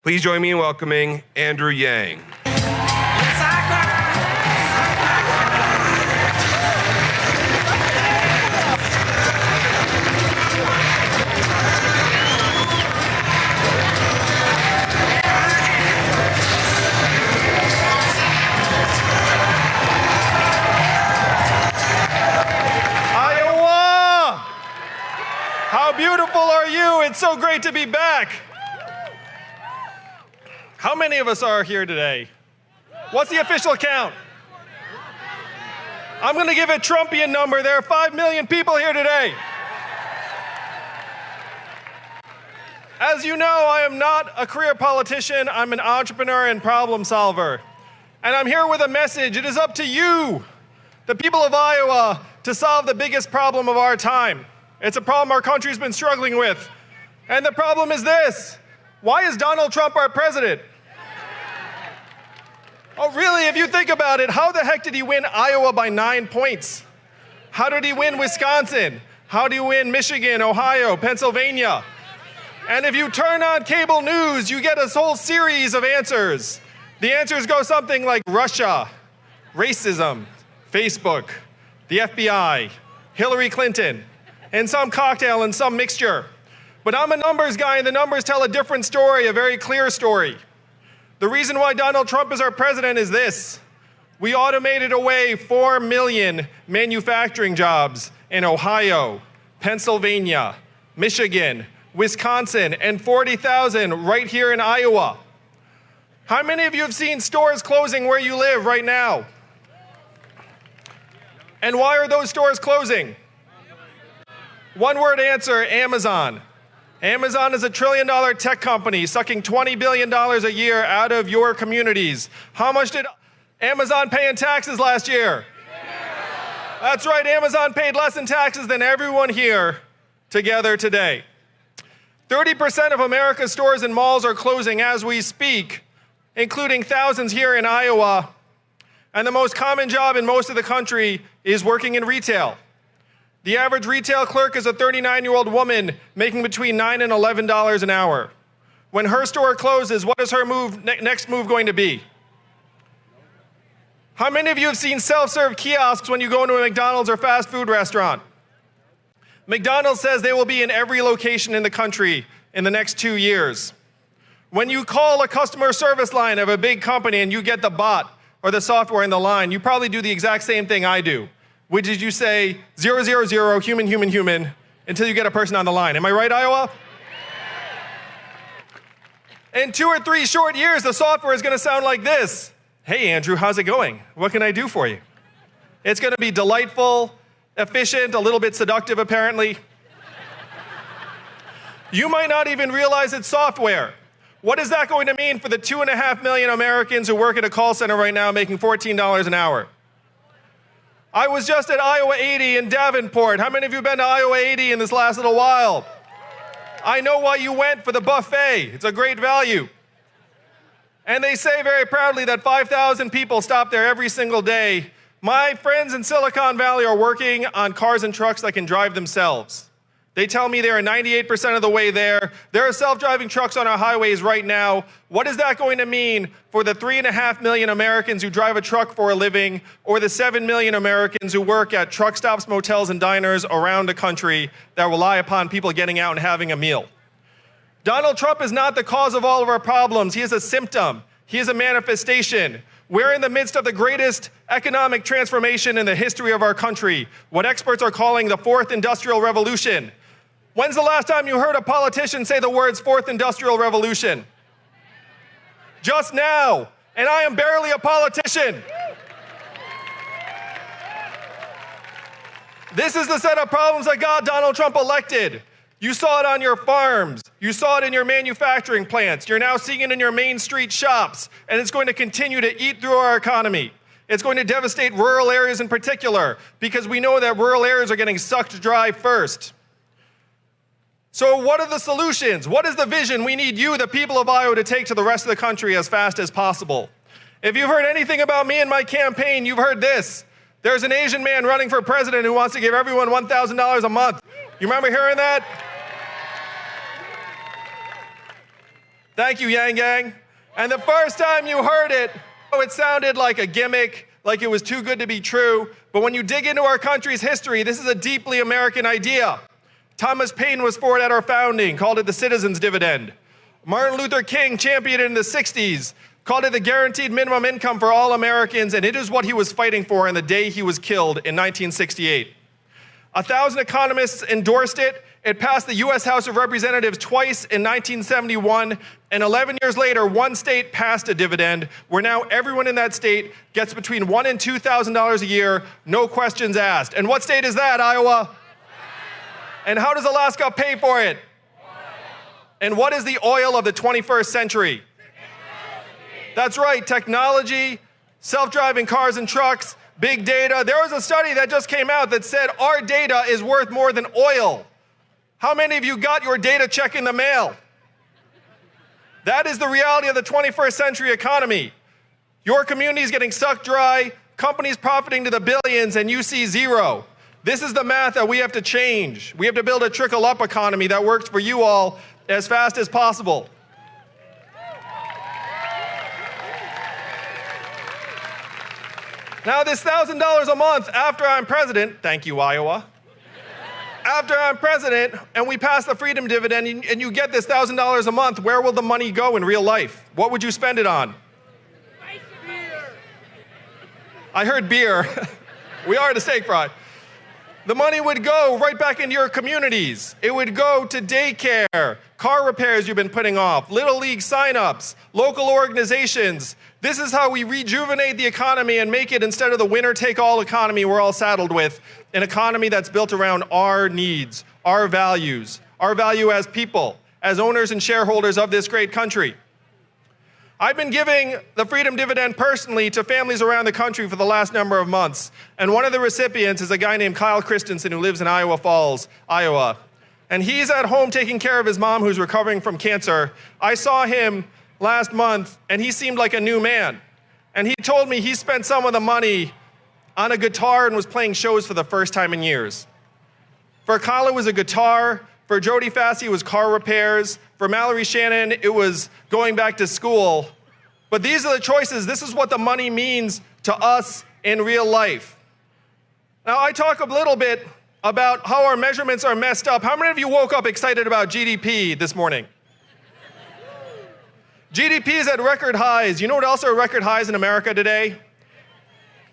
Please join me in welcoming Andrew Yang. Iowa! How beautiful are you? It's so great to be back. How many of us are here today? What's the official count? I'm going to give a Trumpian number. There are 5 million people here today. As you know, I am not a career politician. I'm an entrepreneur and problem solver. And I'm here with a message. It is up to you, the people of Iowa, to solve the biggest problem of our time. It's a problem our country's been struggling with. And the problem is this. Why is Donald Trump our president? Oh, really, if you think about it, how the heck did he win Iowa by 9 points? How did he win Wisconsin? How did he win Michigan, Ohio, Pennsylvania? And if you turn on cable news, you get a whole series of answers. The answers go something like Russia, racism, Facebook, the FBI, Hillary Clinton, and some cocktail and some mixture. But I'm a numbers guy, and the numbers tell a different story, a very clear story. The reason why Donald Trump is our president is this. We automated away 4 million manufacturing jobs in Ohio, Pennsylvania, Michigan, Wisconsin, and 40,000 right here in Iowa. How many of you have seen stores closing where you live right now? And why are those stores closing? One word answer, Amazon. Amazon is a $1 trillion tech company sucking $20 billion a year out of your communities. How much did Amazon pay in taxes last year? That's right, Amazon paid less in taxes than everyone here together today. 30% of America's stores and malls are closing as we speak, including thousands here in Iowa. And the most common job in most of the country is working in retail. The average retail clerk is a 39-year-old woman making between $9 and $11 an hour. When her store closes, what is her next move going to be? How many of you have seen self-serve kiosks when you go into a McDonald's or fast food restaurant? McDonald's says they will be in every location in the country in the next 2 years. When you call a customer service line of a big company and you get the bot or the software in the line, you probably do the exact same thing I do. Which is you say 000, human, human, human, until you get a person on the line. Am I right, Iowa? In 2 or 3 short years, the software is going to sound like this. Hey, Andrew, how's it going? What can I do for you? It's going to be delightful, efficient, a little bit seductive, apparently. You might not even realize it's software. What is that going to mean for the 2.5 million Americans who work at a call center right now making $14 an hour? I was just at Iowa 80 in Davenport. How many of you have been to Iowa 80 in this last little while? I know why you went, for the buffet. It's a great value. And they say very proudly that 5,000 people stop there every single day. My friends in Silicon Valley are working on cars and trucks that can drive themselves. They tell me they are 98% of the way there. There are self-driving trucks on our highways right now. What is that going to mean for the 3.5 million Americans who drive a truck for a living, or the 7 million Americans who work at truck stops, motels, and diners around the country that rely upon people getting out and having a meal? Donald Trump is not the cause of all of our problems. He is a symptom. He is a manifestation. We're in the midst of the greatest economic transformation in the history of our country, what experts are calling the fourth industrial revolution. When's the last time you heard a politician say the words fourth industrial revolution? Just now, and I am barely a politician. This is the set of problems that got Donald Trump elected. You saw it on your farms. You saw it in your manufacturing plants. You're now seeing it in your main street shops, and it's going to continue to eat through our economy. It's going to devastate rural areas in particular, because we know that rural areas are getting sucked dry first. So what are the solutions? What is the vision we need you, the people of Iowa, to take to the rest of the country as fast as possible? If you've heard anything about me and my campaign, you've heard this. There's an Asian man running for president who wants to give everyone $1,000 a month. You remember hearing that? Thank you, Yang Gang. And the first time you heard it, it sounded like a gimmick, like it was too good to be true. But when you dig into our country's history, this is a deeply American idea. Thomas Paine was for it at our founding, called it the citizens' dividend. Martin Luther King championed it in the 60s, called it the guaranteed minimum income for all Americans, and it is what he was fighting for on the day he was killed in 1968. 1,000 economists endorsed it. It passed the U.S. House of Representatives twice in 1971, and 11 years later, one state passed a dividend where now everyone in that state gets between $1,000 and $2,000 a year, no questions asked. And what state is that, Iowa? And how does Alaska pay for it? And what is the oil of the 21st century? That's right, technology, self-driving cars and trucks, big data. There was a study that just came out that said our data is worth more than oil. How many of you got your data check in the mail? That is the reality of the 21st century economy. Your community is getting sucked dry, companies profiting to the billions, and you see zero. This is the math that we have to change. We have to build a trickle-up economy that works for you all as fast as possible. Now, this $1,000 a month after I'm president, thank you, Iowa. After I'm president and we pass the freedom dividend and you get this $1,000 a month, where will the money go in real life? What would you spend it on? Beer. I heard beer. We are at a steak fry. The money would go right back into your communities. It would go to daycare, car repairs you've been putting off, Little League signups, local organizations. This is how we rejuvenate the economy and make it, instead of the winner-take-all economy we're all saddled with, an economy that's built around our needs, our values, our value as people, as owners and shareholders of this great country. I've been giving the Freedom Dividend personally to families around the country for the last number of months, and one of the recipients is a guy named Kyle Christensen who lives in Iowa Falls, Iowa. And he's at home taking care of his mom who's recovering from cancer. I saw him last month, and he seemed like a new man. And he told me he spent some of the money on a guitar and was playing shows for the first time in years. For Kyle, it was a guitar. For Jody Fassey, it was car repairs. For Mallory Shannon, it was going back to school. But these are the choices. This is what the money means to us in real life. Now, I talk a little bit about how our measurements are messed up. How many of you woke up excited about GDP this morning? GDP is at record highs. You know what else are record highs in America today?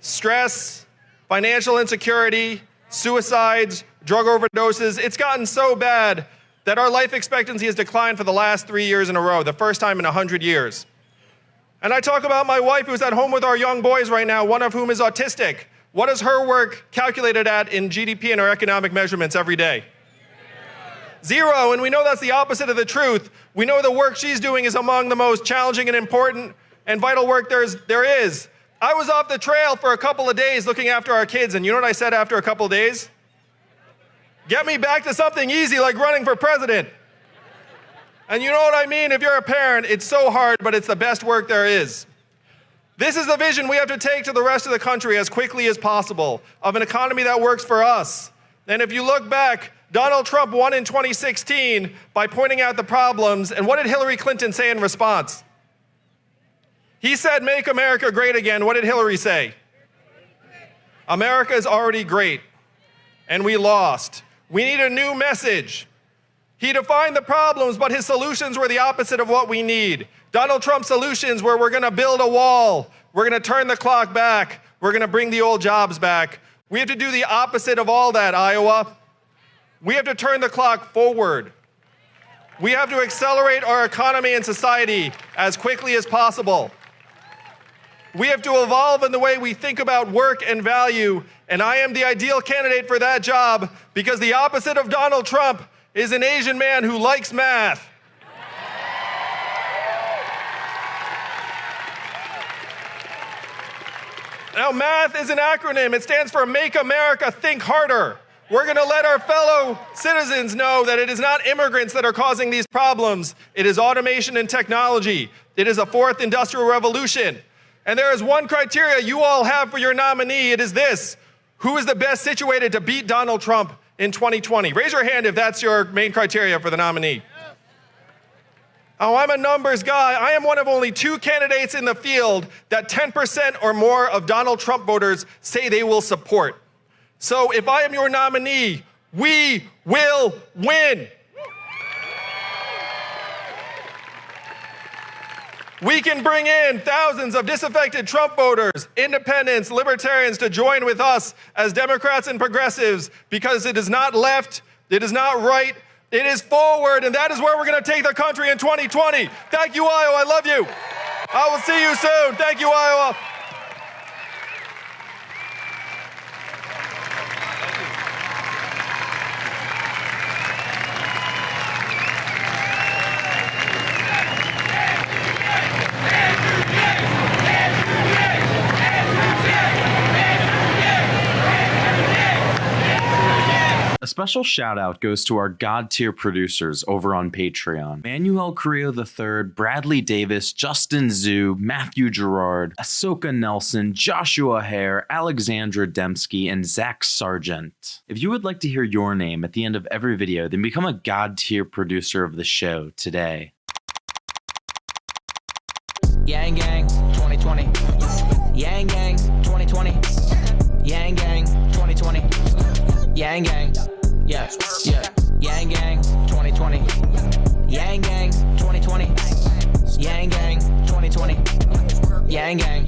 Stress, financial insecurity, suicides, drug overdoses. It's gotten so bad that our life expectancy has declined for the last 3 years in a row, the first time in 100 years. And I talk about my wife who's at home with our young boys right now, one of whom is autistic. What is her work calculated at in GDP and our economic measurements every day? Zero, and we know that's the opposite of the truth. We know the work she's doing is among the most challenging and important and vital work there is. I was off the trail for a couple of days looking after our kids, and you know what I said after a couple of days? Get me back to something easy like running for president. And you know what I mean? If you're a parent, it's so hard, but it's the best work there is. This is the vision we have to take to the rest of the country as quickly as possible, of an economy that works for us. And if you look back, Donald Trump won in 2016 by pointing out the problems, and what did Hillary Clinton say in response? He said, "Make America great again." What did Hillary say? America is already great, and we lost. We need a new message. He defined the problems, but his solutions were the opposite of what we need. Donald Trump's solutions were, we're gonna build a wall, we're gonna turn the clock back, we're gonna bring the old jobs back. We have to do the opposite of all that, Iowa. We have to turn the clock forward. We have to accelerate our economy and society as quickly as possible. We have to evolve in the way we think about work and value, and I am the ideal candidate for that job because the opposite of Donald Trump is an Asian man who likes math. Now, math is an acronym. It stands for Make America Think Harder. We're going to let our fellow citizens know that it is not immigrants that are causing these problems. It is automation and technology. It is a fourth industrial revolution. And there is one criteria you all have for your nominee. It is this: who is the best situated to beat Donald Trump in 2020? Raise your hand if that's your main criteria for the nominee. Oh, I'm a numbers guy. I am one of only 2 candidates in the field that 10% or more of Donald Trump voters say they will support. So if I am your nominee, we will win. We can bring in thousands of disaffected Trump voters, independents, libertarians to join with us as Democrats and progressives, because it is not left, it is not right, it is forward, and that is where we're going to take the country in 2020. Thank you, Iowa. I love you. I will see you soon. Thank you, Iowa. A special shout out goes to our God tier producers over on Patreon. Manuel Carrillo III, Bradley Davis, Justin Zhu, Matthew Gerard, Ahsoka Nelson, Joshua Hare, Alexandra Dembski, and Zach Sargent. If you would like to hear your name at the end of every video, then become a God tier producer of the show today. Yang Gang 2020. Yang Gang 2020. Yang Gang 2020. Yang Gang. Yeah, yeah. Yang Gang 2020. Yang Gang 2020. Yang Gang 2020. Yang Gang.